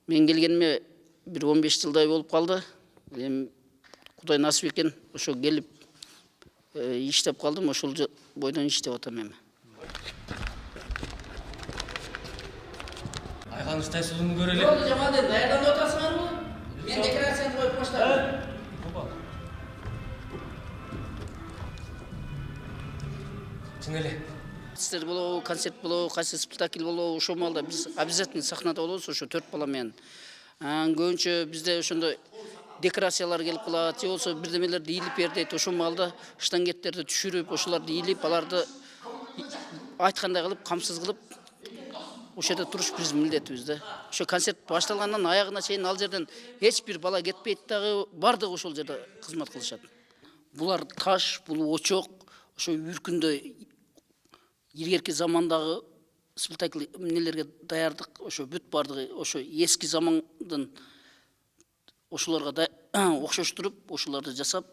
Мен келгениме bir 15 жылдай болуп калды. Эми Кудай насип экен, ошо келип иштеп калдым, ошол бойдон иштеп атам эми. Айганыч тайсылууну көрөлү. Жолду жаман даярданып атасыңарбы? Мен декорацияны коюп баштадым. Чын эле. Артисттер болобу, концерт болобу, кайсы спектакль болобу, ошол маалда биз обязательно сахнада болобуз, ошо 4 бала менен. Көбүнчө бизде ошондой декорациялар келип калат, же болсо бирдемелерди ийилип бердейт, ошол маалда штангеттерди түшүрүп, ошолорду ийилип, аларды айткандай кылып, камсыз кылып, ошол жерде туруш биз милдетибиз да. Ошо концерт башталгандан аягына чейин ал жерден эч бир бала кетпейт дагы, бардыгы ошол жерде кызмат кылышат. Булар таш, бул очок, ошо үркүндө илгерки замандагы спектакль эмнелерге даярдык, ошо бүт бардыгы ошо эски замандын ошолорго окшоштуруп, ошолорду жасап,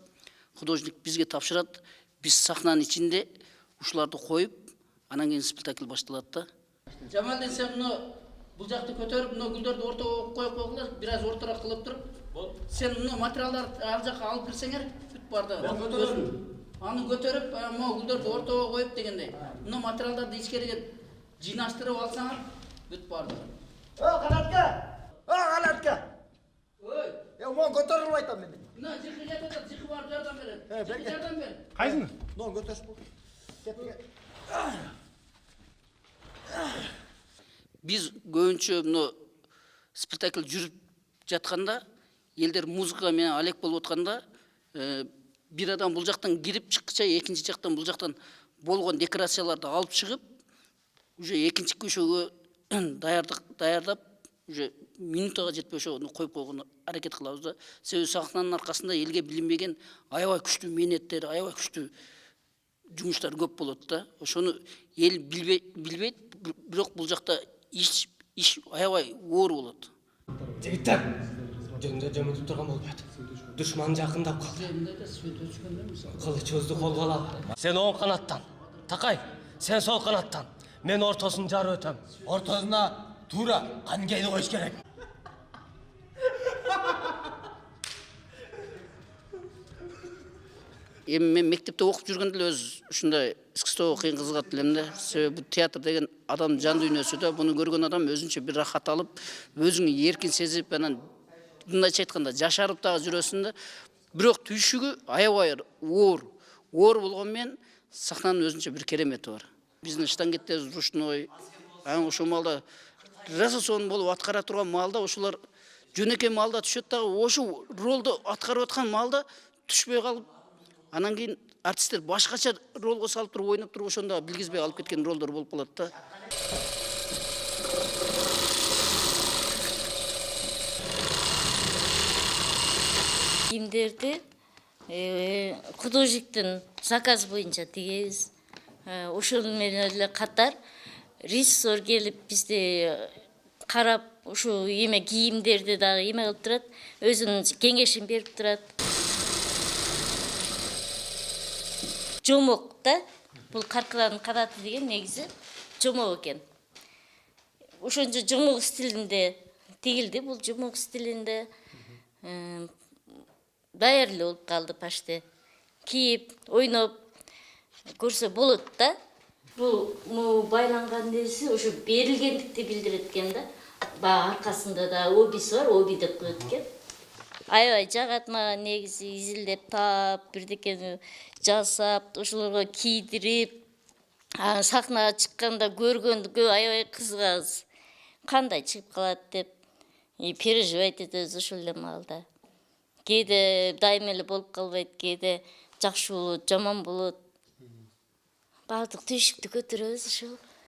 художник бизге тапшырат. Биз сахнанын ичинде ушуларды коюп, анан кийин спектакль башталат да. Жамалдин сен бул жакты көтөрүп, гүлдөрдү ортого коюп койгула, бир аз ортороок кылып туруп. Сен материалдарды ал жака алып кирсеңер, бүт бардыгы. Аны көтөрүп, гүлдөрдү ортого коюп дегендей. Материалдарды ичкериге жыйнаштырып алсаңар, бүт бардыгы. Канатка! Ой, Мон көтөрүлүп айтам мен. мына жыгы жатат, жыгы барып жардам берет. Жыгы жардам бер. Кайсыны? Мон көтөрүш бул. Биз көбүнчө спектакль жүрүп жатканда, элдер музыка менен алек болуп атканда, бир адам бул жактан кирип чыккыча, экинчи жактан бул жактан болгон декорацияларды алып чыгып, уже экинчи көчөгө даярдап, уже минутага жетпей ошону коюп койгонго аракет кылабыз да. Себеби сахнанын аркасында элге билинбеген аябай күчтүү мээнеттер, аябай күчтүү жумуштар көп болот да. Ошону эл билбейт, бирок бул жакта иш аябай оор болот. Жигиттер, жөндөй жөмүтүп турган болбойт. Душман жакындап калды. Кылыч өзү колго алалы. Сен оң канаттан, Такай, сен сол канаттан. Мен ортосун жарып өтөм. Ортосуна туура канкейди коюш керек. Эми мен мектепте окуп жүргөндө эле ушундай искусствого кыйын кызыгат элем да. Себеби бул театр деген адамдын жан дүйнөсү да. Буну көргөн адам өзүнчө бир рахат алып, өзүң эркин сезип, анан мындайча айтканда жашарып дагы жүрөсүң да. Бирок түйшүгү аябай оор болгон менен сахнанын өзүнчө бир керемети бар. Биздин штангеттерибиз ручной, ошол маалда разосон болуп аткара турган маалда ошолор жөнөкөй маалда түшөт дагы, ошол ролду аткарып аткан маалда түшпөй калып, анан кийин артисттер башкача ролго салып туруп ойноп туруп ошондо билгизбей алып кеткен ролдор болуп калат да. Кийимдерди художниктин заказ боюнча тигебиз. Ошол менен эле катар режиссер келип бизди карап, ушу кийимдерди дагы кылып турат, өзүнүн кеңешин берип турат. Жомок да, бул каркылардын канаты деген негизи жомок экен. Ошончо жомок стилинде тигилди, бул жомок стилинде даяр эле болуп калды почти. Кийип, ойноп көрсө болот да. Бул байланган нерси ошо берилгендикти билдирет экен да. Баягы аркасында да обиси бар, оби деп коет экен. Аябай жагат мага негизи изилдеп таап, бирдекени жасап, ошолорго кийдирип, сахнага чыкканда көргөндүгө аябай кызыгабыз. Кандай чыгып калат деп переживать этебиз ошол эле маалда. Кээде дайыма эле болуп калбайт, кээде жакшы болот, жаман болот. Баардык түйшүктү көтөрөбүз ошол.